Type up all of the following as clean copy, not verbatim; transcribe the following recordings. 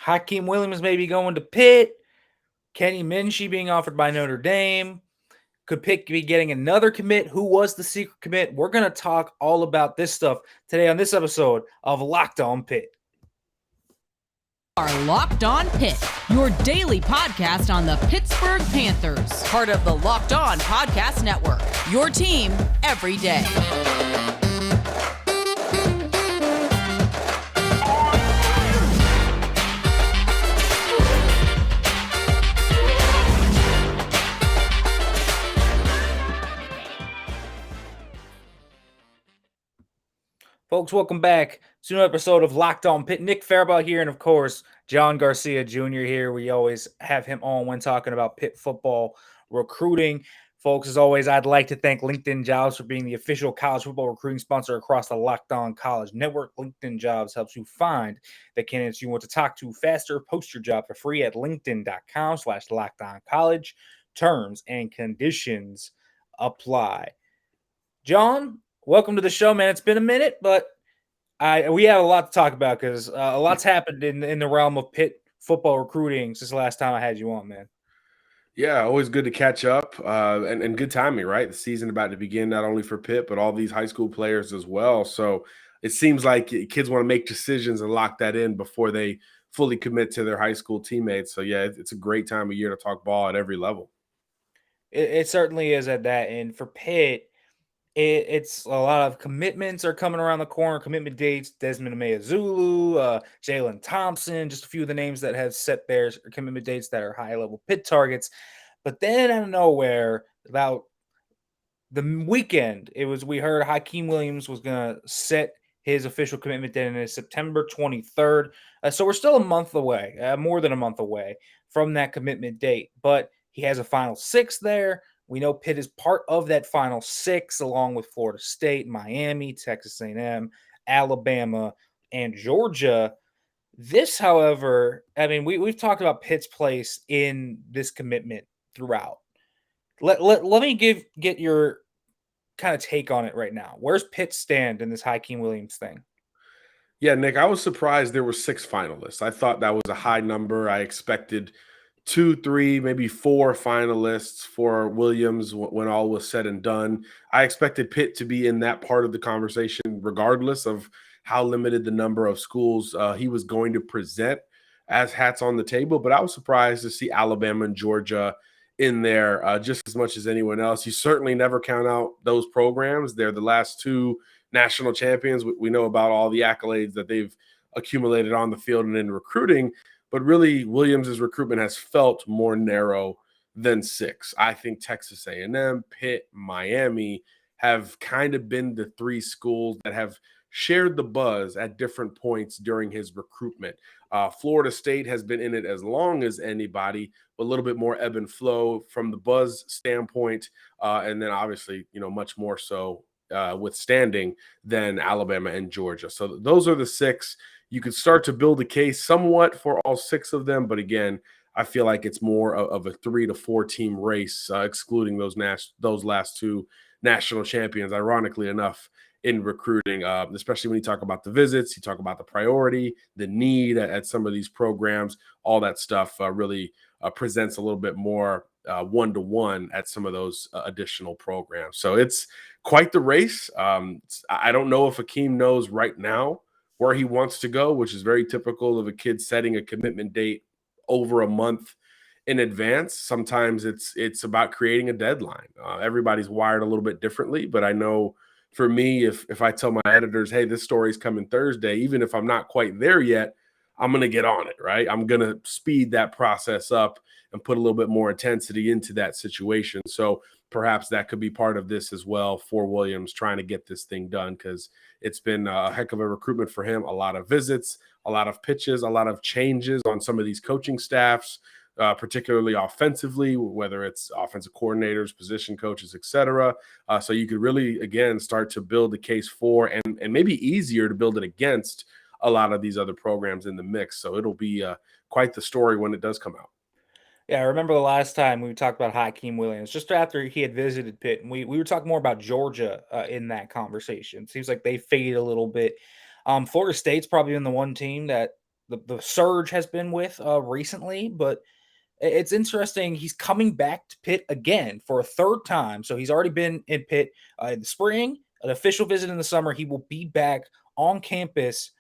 Hykeem Williams may be going to Pitt. Kenny Minchey being offered by Notre Dame. Could Pitt be getting another commit? Who was the secret commit? We're going to talk all about this stuff today on this episode of Locked On Pitt. Are Locked On Pitt, your daily podcast on the Pittsburgh Panthers, part of the Locked On Podcast Network, your team every day. Folks, welcome back to another episode of Locked On Pitt. Nick Faribault here, and of course, John Garcia Jr. here. We always have him on when talking about Pitt football recruiting. Folks, as always, I'd like to thank LinkedIn Jobs for being the official college football recruiting sponsor across the Locked On College Network. LinkedIn Jobs helps you find the candidates you want to talk to faster. Post your job for free at linkedin.com/LockedOnCollege. Terms and conditions apply. John, welcome to the show, man. It's been a minute, but we have a lot to talk about because a lot's happened in the realm of Pitt football recruiting since the last time I had you on, man. Yeah, always good to catch up and good timing, right? The season about to begin, not only for Pitt, but all these high school players as well. So it seems like kids want to make decisions and lock that in before they fully commit to their high school teammates. So, yeah, it's a great time of year to talk ball at every level. It certainly is at that. And for Pitt, it's a lot of commitments are coming around the corner, commitment dates, Desmond Ameazulu, Jalen Thompson, just a few of the names that have set their commitment dates that are high-level Pitt targets. But then out of nowhere, about the weekend, we heard Hykeem Williams was going to set his official commitment date in September 23rd. So we're still a month away, more than a month away from that commitment date. But he has a final six there. We know Pitt is part of that final six, along with Florida State, Miami, Texas A&M, Alabama, and Georgia. This, however, I mean, we've talked about Pitt's place in this commitment throughout. Let me get your kind of take on it right now. Where's Pitt stand in this Hykeem Williams thing? Yeah, Nick, I was surprised there were 6 finalists. I thought that was a high number. I expected 2, 3, maybe 4 finalists for Williams when all was said and done. I expected Pitt to be in that part of the conversation, regardless of how limited the number of schools he was going to present as hats on the table. But I was surprised to see Alabama and Georgia in there just as much as anyone else. You certainly never count out those programs. They're the last 2 national champions. We know about all the accolades that they've accumulated on the field and in recruiting. But really, Williams' recruitment has felt more narrow than 6. I think Texas A&M, Pitt, Miami have kind of been the 3 schools that have shared the buzz at different points during his recruitment. Florida State has been in it as long as anybody, but a little bit more ebb and flow from the buzz standpoint, and then obviously, much more so withstanding than Alabama and Georgia. So those are the 6. You could start to build a case somewhat for all 6 of them, but again, I feel like it's more of a 3 to 4 team race, excluding those last 2 national champions. Ironically enough, in recruiting, especially when you talk about the visits, you talk about the priority, the need at some of these programs, all that stuff really presents a little bit more one-to-one at some of those additional programs. So it's quite the race. I don't know if Hykeem knows right now where he wants to go, which is very typical of a kid setting a commitment date over a month in advance. Sometimes it's about creating a deadline. Everybody's wired a little bit differently, but I know for me, if I tell my editors, hey, this story's coming Thursday, even if I'm not quite there yet, I'm going to get on it, right? I'm going to speed that process up and put a little bit more intensity into that situation. So perhaps that could be part of this as well for Williams trying to get this thing done, because it's been a heck of a recruitment for him. A lot of visits, a lot of pitches, a lot of changes on some of these coaching staffs, particularly offensively, whether it's offensive coordinators, position coaches, etc. So you could really, again, start to build the case for and maybe easier to build it against a lot of these other programs in the mix. So it'll be quite the story when it does come out. Yeah, I remember the last time we talked about Hykeem Williams, just after he had visited Pitt, and we were talking more about Georgia in that conversation. It seems like they faded a little bit. Florida State's probably been the one team that the surge has been with recently, but it's interesting. He's coming back to Pitt again for a third time. So he's already been in Pitt in the spring, an official visit in the summer. He will be back on campus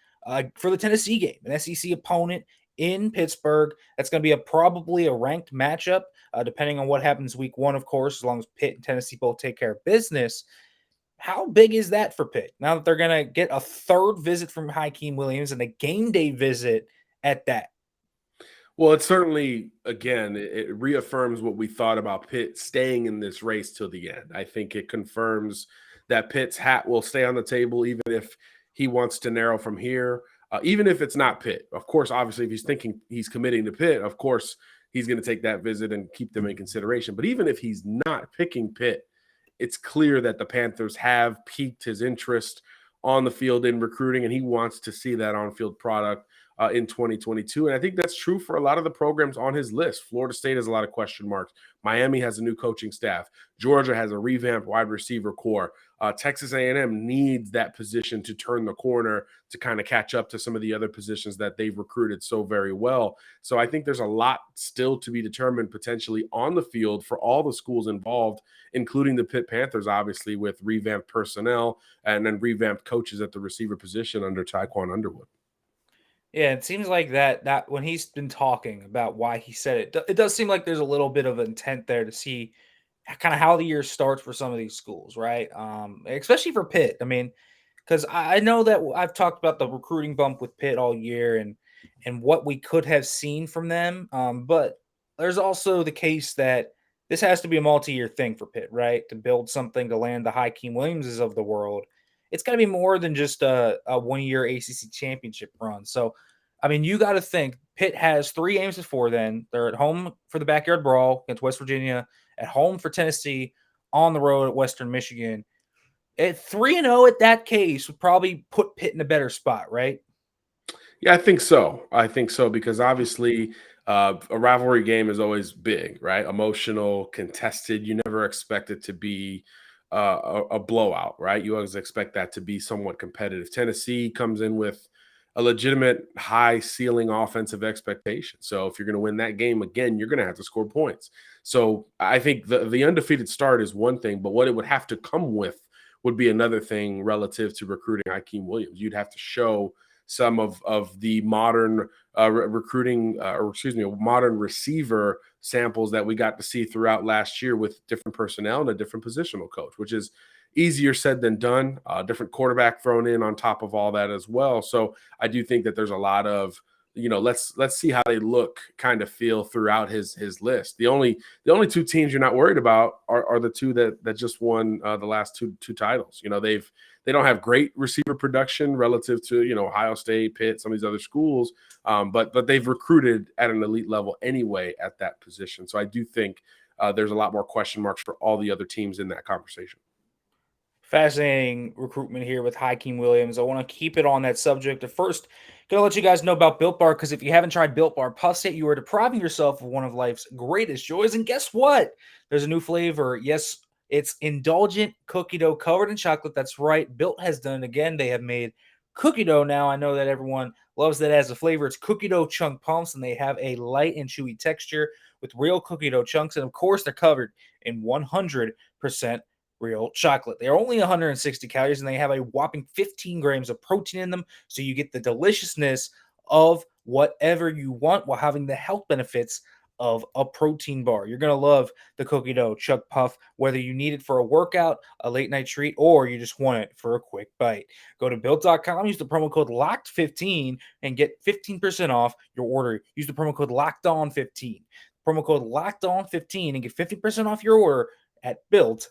for the Tennessee game, an SEC opponent in Pittsburgh. That's going to be probably a ranked matchup, depending on what happens week one, of course, as long as Pitt and Tennessee both take care of business. How big is that for Pitt now that they're going to get a third visit from Hykeem Williams and a game day visit at that? Well, it certainly, again, it reaffirms what we thought about Pitt staying in this race till the end. I think it confirms that Pitt's hat will stay on the table, even if he wants to narrow from here, even if it's not Pitt. Of course, obviously, if he's thinking he's committing to Pitt, of course, he's going to take that visit and keep them in consideration. But even if he's not picking Pitt, it's clear that the Panthers have piqued his interest on the field in recruiting, and he wants to see that on-field product in 2022. And I think that's true for a lot of the programs on his list. Florida State has a lot of question marks. Miami has a new coaching staff. Georgia has a revamped wide receiver core. Texas A&M needs that position to turn the corner to kind of catch up to some of the other positions that they've recruited so very well. So I think there's a lot still to be determined potentially on the field for all the schools involved, including the Pitt Panthers, obviously, with revamped personnel and then revamped coaches at the receiver position under Tiquan Underwood. Yeah, it seems like that when he's been talking about why he said it, it does seem like there's a little bit of intent there to see kind of how the year starts for some of these schools, right? Especially for Pitt. I mean, because I know that I've talked about the recruiting bump with Pitt all year and what we could have seen from them. But there's also the case that this has to be a multi-year thing for Pitt, right? To build something to land the Hykeem Williamses of the world. It's got to be more than just a 1 year ACC championship run. So, I mean, you got to think Pitt has 3 games before then. They're at home for the backyard brawl against West Virginia, at home for Tennessee, on the road at Western Michigan. At 3-0 at that case would probably put Pitt in a better spot, right? Yeah, I think so. I think so because obviously a rivalry game is always big, right? Emotional, contested. You never expect it to be a blowout, right? You always expect that to be somewhat competitive. Tennessee comes in with a legitimate high ceiling offensive expectation. So if you're going to win that game again, you're going to have to score points. So I think the undefeated start is one thing, but what it would have to come with would be another thing relative to recruiting Hykeem Williams. You'd have to show some of the modern recruiting, or excuse me, modern receiver samples that we got to see throughout last year with different personnel and a different positional coach, which is easier said than done. Different quarterback thrown in on top of all that as well. So I do think that there's a lot of, let's see how they look, kind of feel throughout his list. The only 2 teams you're not worried about are the 2 that just won the last two titles. They don't have great receiver production relative to Ohio State, Pitt, some of these other schools, but they've recruited at an elite level anyway at that position. So I do think there's a lot more question marks for all the other teams in that conversation. Fascinating recruitment here with Hykeem Williams. I want to keep it on that subject. At first, gonna let you guys know about Built Bar, because if you haven't tried Built Bar Puffs yet, you are depriving yourself of one of life's greatest joys. And guess what? There's a new flavor. Yes, it's indulgent cookie dough covered in chocolate. That's right. Built has done it again. They have made cookie dough now. I know that everyone loves that as a flavor. It's cookie dough chunk pumps, and they have a light and chewy texture with real cookie dough chunks. And of course, they're covered in 100% real chocolate. They're only 160 calories and they have a whopping 15 grams of protein in them. So you get the deliciousness of whatever you want while having the health benefits of a protein bar. You're going to love the cookie dough chuck puff, whether you need it for a workout, a late night treat, or you just want it for a quick bite. Go to built.com, use the promo code LOCKED15 and get 15% off your order. Use the promo code LOCKEDON15. Promo code LOCKEDON15 and get 50% off your order at built.com.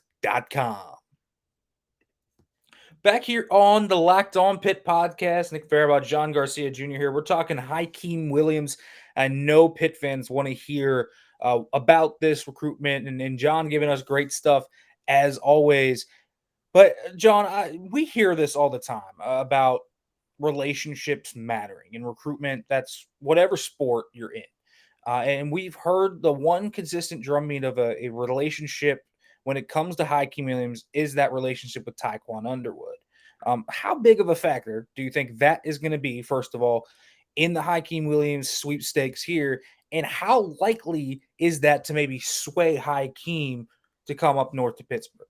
Back here on the Locked On Pitt podcast, Nick Farabaugh, John Garcia Jr. here. We're talking Hykeem Williams. I know Pitt fans want to hear about this recruitment, and John giving us great stuff as always. But John, we hear this all the time about relationships mattering in recruitment. That's whatever sport you're in. And we've heard the one consistent drumbeat of a relationship when it comes to Hykeem Williams is that relationship with Tiquan Underwood. How big of a factor do you think that is going to be, first of all, in the Hykeem Williams sweepstakes here? And how likely is that to maybe sway Hykeem to come up north to Pittsburgh?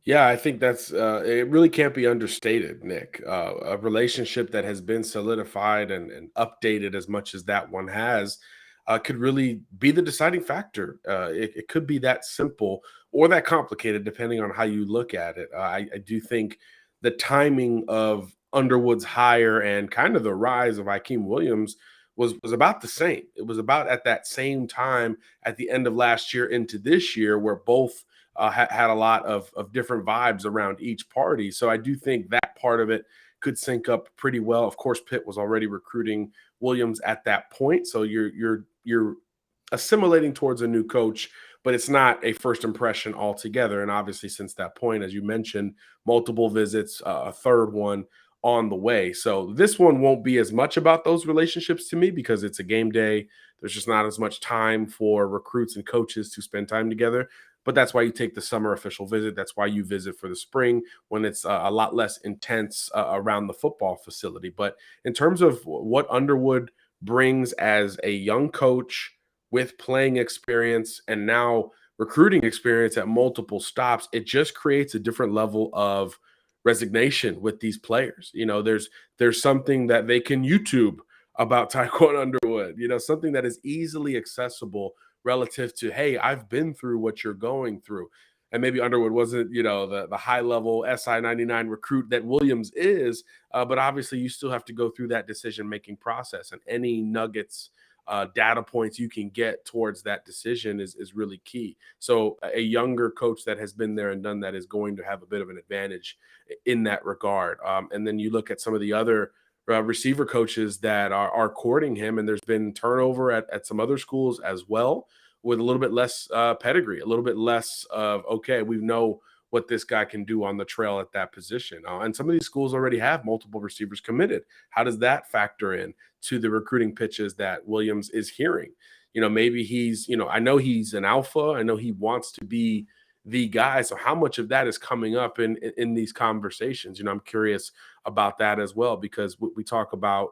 Yeah, I think that's it really can't be understated, Nick. A relationship that has been solidified and updated as much as that one has could really be the deciding factor. It could be that simple or that complicated, depending on how you look at it. I do think the timing of Underwood's hire and kind of the rise of Hykeem Williams was about the same. It was about at that same time at the end of last year into this year, where both had a lot of different vibes around each party. So I do think that part of it could sync up pretty well. Of course, Pitt was already recruiting Williams at that point, so you're assimilating towards a new coach, but it's not a first impression altogether. And obviously, since that point, as you mentioned, multiple visits, a third one on the way. So this one won't be as much about those relationships to me because it's a game day. There's just not as much time for recruits and coaches to spend time together. But that's why you take the summer official visit. That's why you visit for the spring when it's a lot less intense around the football facility. But in terms of what Underwood brings as a young coach with playing experience and now recruiting experience at multiple stops, it just creates a different level of resignation with these players. There's something that they can YouTube about Tiquan Underwood, something that is easily accessible relative to, hey, I've been through what you're going through. And maybe Underwood wasn't, the high level SI 99 recruit that Williams is, but obviously you still have to go through that decision making process, and any nuggets, data points you can get towards that decision is really key. So a younger coach that has been there and done that is going to have a bit of an advantage in that regard. And then you look at some of the other receiver coaches that are courting him, and there's been turnover at some other schools as well, with a little bit less pedigree, a little bit less of, okay, we know what this guy can do on the trail at that position. And some of these schools already have multiple receivers committed. How does that factor in to the recruiting pitches that Williams is hearing? Maybe he's, I know he's an alpha. I know he wants to be the guy. So how much of that is coming up in these conversations? I'm curious about that as well, because we talk about,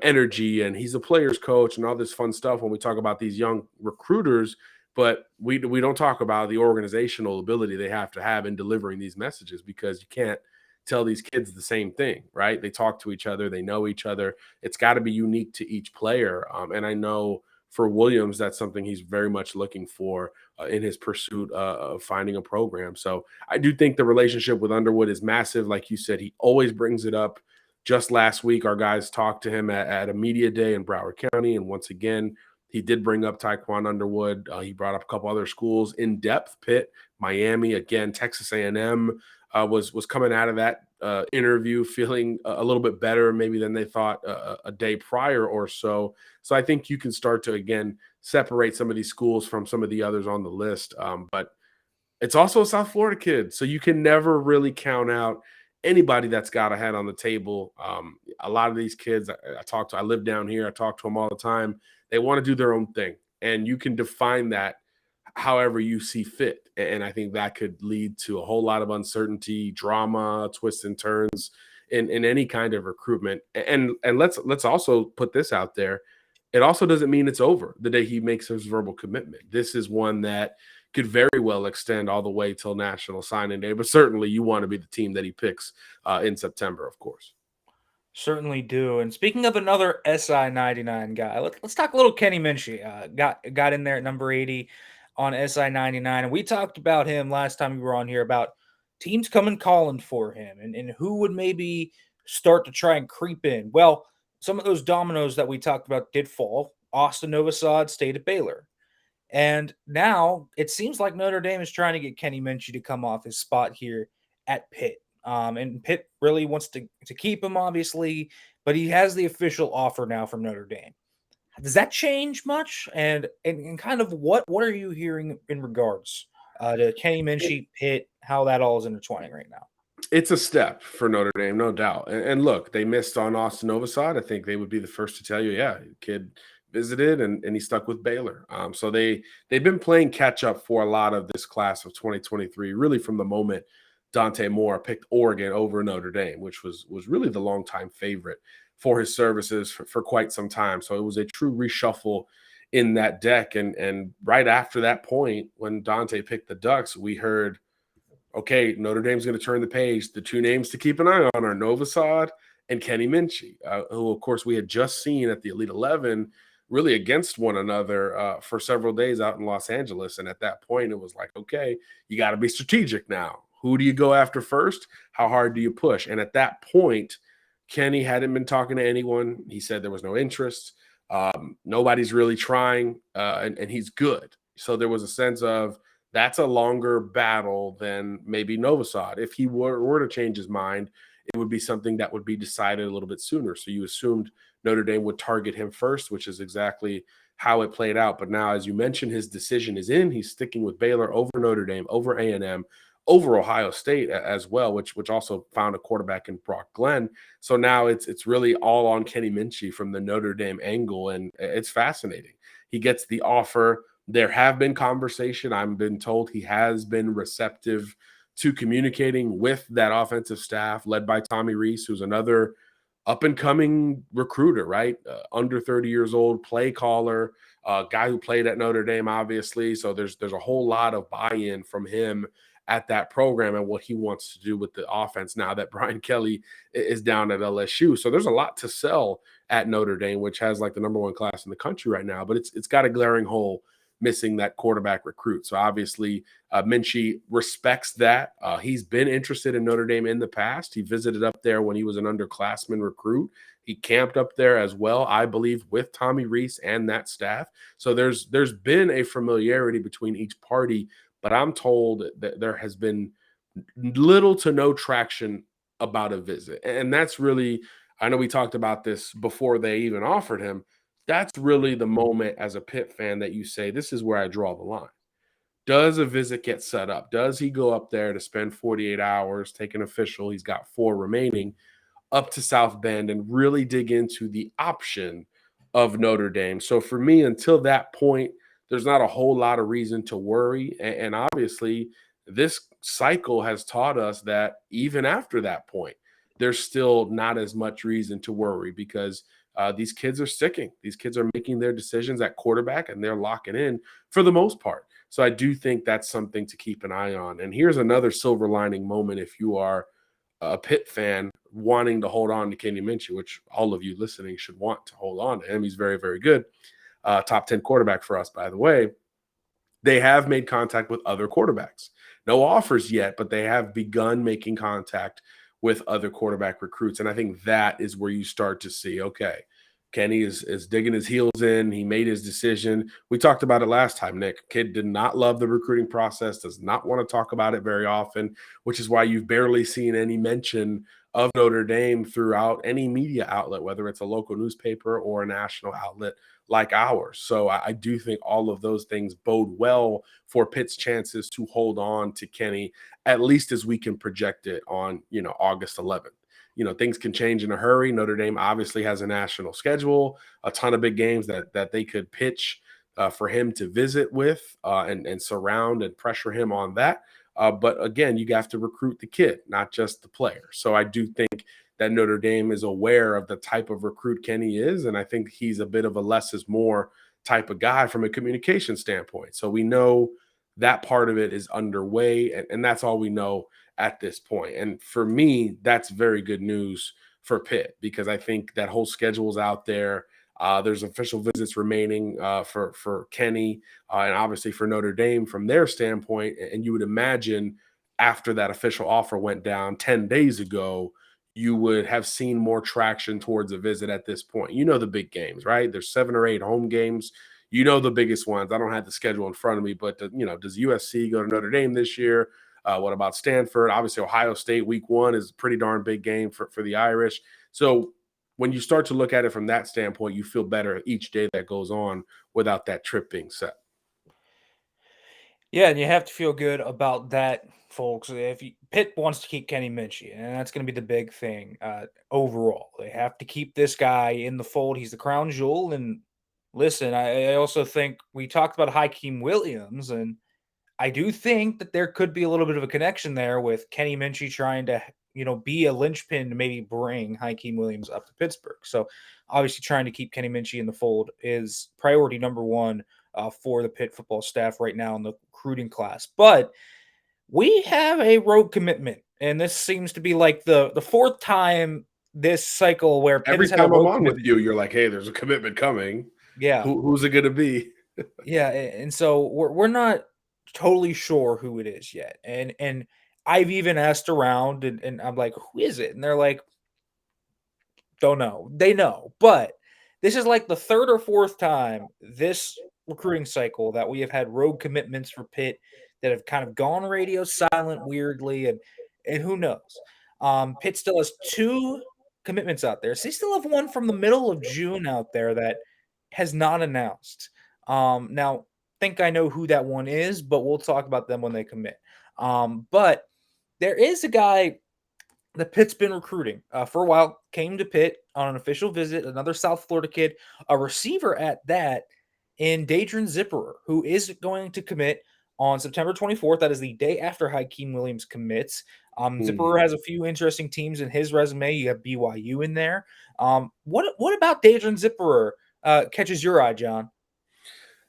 energy, and he's a player's coach and all this fun stuff when we talk about these young recruiters, but we don't talk about the organizational ability they have to have in delivering these messages, because you can't tell these kids the same thing, right? They talk to each other, they know each other. It's got to be unique to each player. And I know for Williams, that's something he's very much looking for in his pursuit of finding a program. So I do think the relationship with Underwood is massive. Like you said, he always brings it up. Just last week, our guys talked to him at a media day in Broward County. And once again, he did bring up Tiquan Underwood. He brought up a couple other schools in depth: Pitt, Miami, again, Texas A&M was coming out of that interview feeling a little bit better maybe than they thought a day prior or so. So I think you can start to, again, separate some of these schools from some of the others on the list. But it's also a South Florida kid, so you can never really count out anybody that's got a head on the table. A lot of these kids I live down here, I talk to them all the time. They want to do their own thing, and you can define that however you see fit. And I think that could lead to a whole lot of uncertainty, drama, twists and turns in any kind of recruitment. And let's also put this out there. It also doesn't mean it's over the day he makes his verbal commitment. This is one that could very well extend all the way till National Signing Day, but certainly you want to be the team that he picks in September, of course. Certainly do. And speaking of another SI 99 guy, let's talk a little Kenny Minchey. Got in there at number 80 on SI 99. And we talked about him last time we were on here about teams coming calling for him and who would maybe start to try and creep in. Well, some of those dominoes that we talked about did fall. Austin Novosad stayed at Baylor. And now it seems like Notre Dame is trying to get Kenny Minchey to come off his spot here at Pitt. And Pitt really wants to keep him, obviously, but he has the official offer now from Notre Dame. Does that change much? And kind of what are you hearing in regards to Kenny Minchey, Pitt, how that all is intertwining right now? It's a step for Notre Dame, no doubt. And look, they missed on Austin Novosad. I think they would be the first to tell you, yeah, kid visited and he stuck with Baylor. So they've been playing catch up for a lot of this class of 2023, really from the moment Dante Moore picked Oregon over Notre Dame, which was really the longtime favorite for his services for quite some time. So it was a true reshuffle in that deck. And right after that point, when Dante picked the Ducks, we heard, okay, Notre Dame's going to turn the page. The two names to keep an eye on are Novosad and Kenny Minchey, who, of course, we had just seen at the Elite 11 really against one another for several days out in Los Angeles. And at that point, it was like, okay, you got to be strategic now. Who do you go after first? How hard do you push? And at that point, Kenny hadn't been talking to anyone. He said there was no interest. Nobody's really trying, and he's good. So there was a sense of, that's a longer battle than maybe Novosad. If he were to change his mind, it would be something that would be decided a little bit sooner. So you assumed Notre Dame would target him first, which is exactly how it played out. But now, as you mentioned, his decision is in. He's sticking with Baylor over Notre Dame, over A&M, over Ohio State as well, which also found a quarterback in Brock Glenn. So now it's really all on Kenny Minchey from the Notre Dame angle, and it's fascinating. He gets the offer. There have been conversation. I've been told he has been receptive to communicating with that offensive staff led by Tommy Rees, who's another up-and-coming recruiter, right? Under 30 years old, play caller, guy who played at Notre Dame, obviously. So there's a whole lot of buy-in from him at that program and what he wants to do with the offense now that Brian Kelly is down at LSU. So there's a lot to sell at Notre Dame, which has like the number one class in the country right now, but it's got a glaring hole missing that quarterback recruit. So obviously Minchey respects that. He's been interested in Notre Dame in the past. He visited up there when he was an underclassman recruit. He camped up there as well, I believe, with Tommy Rees and that staff. So there's been a familiarity between each party, but I'm told that there has been little to no traction about a visit. And that's really, I know we talked about this before they even offered him. That's really the moment as a Pitt fan that you say, this is where I draw the line. Does a visit get set up? Does he go up there to spend 48 hours, take an official? He's got 4 remaining, up to South Bend and really dig into the option of Notre Dame. So for me, until that point, there's not a whole lot of reason to worry. And obviously, this cycle has taught us that even after that point, there's still not as much reason to worry because these kids are sticking. These kids are making their decisions at quarterback and they're locking in for the most part. So I do think that's something to keep an eye on. And here's another silver lining moment if you are a Pitt fan wanting to hold on to Kenny Minchey, which all of you listening should want to hold on to him. He's very, very good. Top 10 quarterback for us, by the way. They have made contact with other quarterbacks. No offers yet, but they have begun making contact with other quarterback recruits. And I think that is where you start to see, okay, Kenny is digging his heels in. He made his decision. We talked about it last time, Nick. Kid did not love the recruiting process, does not want to talk about it very often, which is why you've barely seen any mention of Notre Dame throughout any media outlet, whether it's a local newspaper or a national outlet like ours. So I do think all of those things bode well for Pitt's chances to hold on to Kenny, at least as we can project it on, August 11th. Things can change in a hurry. Notre Dame obviously has a national schedule, a ton of big games that they could pitch for him to visit with and surround and pressure him on that. But again, you have to recruit the kid, not just the player. So I do think that Notre Dame is aware of the type of recruit Kenny is, and I think he's a bit of a less is more type of guy from a communication standpoint. So we know that part of it is underway, and that's all we know at this point. And for me, that's very good news for Pitt because I think that whole schedule is out there. There's official visits remaining for Kenny and obviously for Notre Dame from their standpoint. And you would imagine after that official offer went down 10 days ago, you would have seen more traction towards a visit at this point. The big games, right? There's 7 or 8 home games. The biggest ones. I don't have the schedule in front of me, but does USC go to Notre Dame this year? What about Stanford? Obviously, Ohio State week 1 is a pretty darn big game for the Irish. So when you start to look at it from that standpoint, you feel better each day that goes on without that trip being set. Yeah, and you have to feel good about that, folks. If Pitt wants to keep Kenny Minchey, and that's going to be the big thing overall. They have to keep this guy in the fold. He's the crown jewel. And listen, I also think we talked about Hykeem Williams, and I do think that there could be a little bit of a connection there with Kenny Minchey trying to be a linchpin to maybe bring Hykeem Williams up to Pittsburgh. So obviously trying to keep Kenny Minchey in the fold is priority number one for the Pitt football staff right now in the recruiting class. But we have a road commitment, and this seems to be like the fourth time this cycle where Pitt Every has had a time I'm road on with commitment. you, you're like, "Hey, there's a commitment coming. Yeah, Who's it gonna be?" yeah, and so we're not totally sure who it is yet, and I've even asked around, and I'm like, who is it? And they're like, don't know. They know, but this is like the third or fourth time this recruiting cycle that we have had road commitments for Pitt that have kind of gone radio silent weirdly, and who knows? Pitt still has two commitments out there. So they still have one from the middle of June out there that has not announced. Now, think I know who that one is, but we'll talk about them when they commit. But there is a guy that Pitt's been recruiting for a while, came to Pitt on an official visit, another South Florida kid, a receiver at that, in Daidren Zipperer, who is going to commit on September 24th. That is the day after Hykeem Williams commits. Zipperer Mhm. has a few interesting teams in his resume. You have BYU in there. What about Daidren Zipperer catches your eye, John?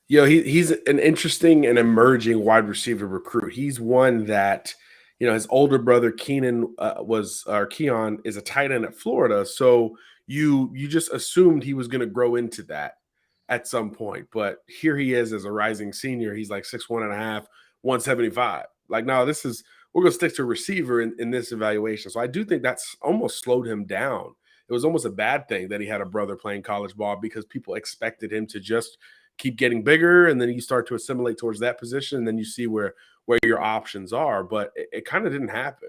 He's an interesting and emerging wide receiver recruit. He's one that, his older brother Keenan Keon is a tight end at Florida, so you just assumed he was going to grow into that at some point. But here he is as a rising senior. He's like 6'1" and a half, 175. Like, no, we're going to stick to receiver in this evaluation. So I do think that's almost slowed him down. It was almost a bad thing that he had a brother playing college ball because people expected him to just keep getting bigger, and then you start to assimilate towards that position, and then you see where your options are. But it kind of didn't happen.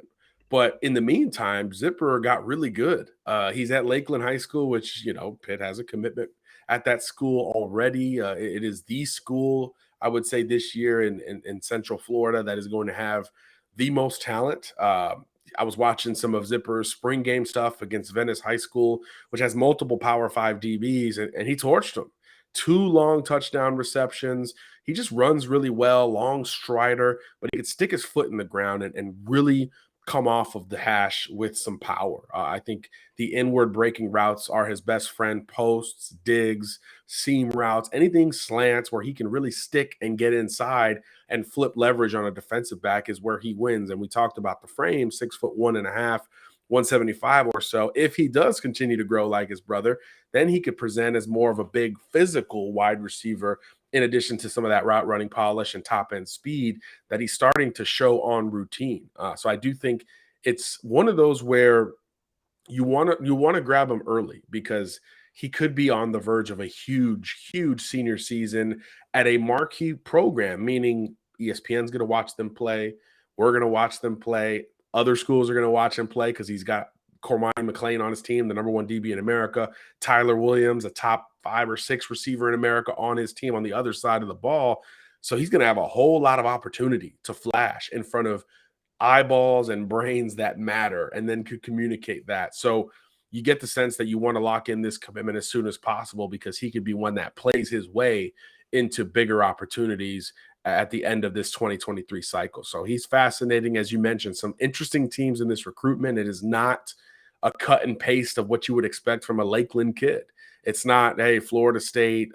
But in the meantime, Zipper got really good. He's at Lakeland High School, which Pitt has a commitment at that school already. It is the school, I would say, this year in Central Florida that is going to have the most talent. I was watching some of Zipper's spring game stuff against Venice High School, which has multiple Power 5 DBs, and he torched them. 2 long touchdown receptions. He just runs really well, long strider, but he could stick his foot in the ground and really come off of the hash with some power. I think the inward breaking routes are his best friend. Posts, digs, seam routes, anything slants where he can really stick and get inside and flip leverage on a defensive back is where he wins. And we talked about the frame, 6'1.5", 175 or so. If he does continue to grow like his brother, then he could present as more of a big physical wide receiver in addition to some of that route running polish and top end speed that he's starting to show on routine. So I do think it's one of those where you want to grab him early because he could be on the verge of a huge senior season at a marquee program, meaning ESPN's going to watch them play. We're going to watch them play. Other schools are going to watch him play because he's got Cormine McClain on his team, the number 1 DB in America. Tyler Williams, a top 5 or 6 receiver in America, on his team on the other side of the ball. So he's going to have a whole lot of opportunity to flash in front of eyeballs and brains that matter, and then could communicate that. So you get the sense that you want to lock in this commitment as soon as possible because he could be one that plays his way into bigger opportunities at the end of this 2023 cycle. So he's fascinating. As you mentioned, some interesting teams in this recruitment. It is not a cut and paste of what you would expect from a Lakeland kid. It's not, hey, Florida State,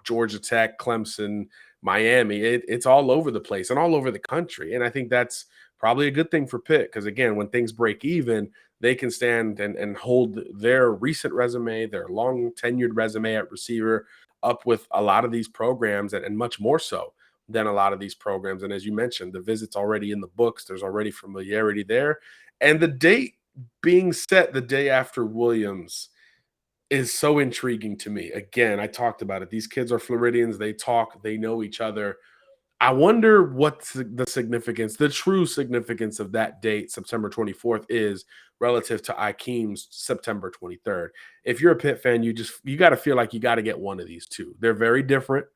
Georgia Tech, Clemson, Miami. It's all over the place and all over the country. And I think that's probably a good thing for Pitt because, again, when things break even, they can stand and hold their recent resume, their long tenured resume at receiver up with a lot of these programs and much more so than a lot of these programs. And as you mentioned, the visit's already in the books. There's already familiarity there. And the date being set the day after Williams is so intriguing to me. Again, I talked about it. These kids are Floridians. They talk, they know each other. I wonder what the significance, the true significance of that date, September 24th, is relative to Hykeem's September 23rd. If you're a Pitt fan, you got to feel like you got to get one of these two. They're very different.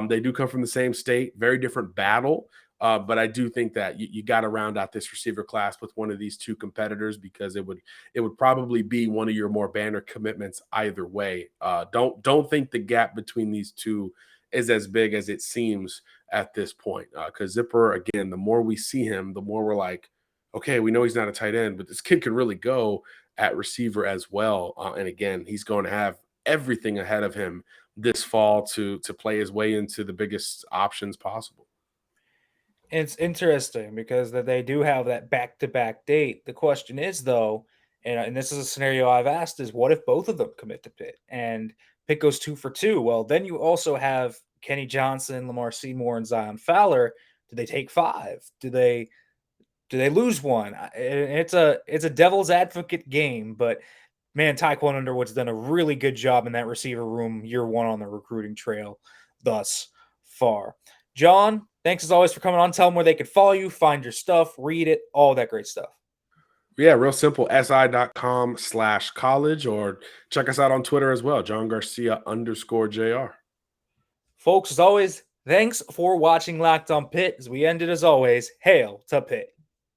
They do come from the same state, very different battle. But I do think that you got to round out this receiver class with one of these two competitors because it would probably be one of your more banner commitments either way. Don't think the gap between these two is as big as it seems at this point. Because Zipper, again, the more we see him, the more we're like, okay, we know he's not a tight end, but this kid can really go at receiver as well. And again, he's going to have everything ahead of him this fall to play his way into the biggest options possible. It's interesting because that they do have that back-to-back date. The question is, though, and this is a scenario I've asked, is what if both of them commit to Pitt and Pitt goes 2 for 2? Well, then you also have Kenny Johnson, Lamar Seymour, and Zion Fowler. Do they take 5? Do they lose one? It's a devil's advocate game, but man, Tiquan Underwood's done a really good job in that receiver room year one on the recruiting trail thus far. John, thanks as always for coming on. Tell them where they can follow you, find your stuff, read it, all that great stuff. Yeah, real simple, si.com/college, or check us out on Twitter as well, John Garcia _JR. Folks, as always, thanks for watching Locked on Pitt. As we ended, as always, hail to Pitt.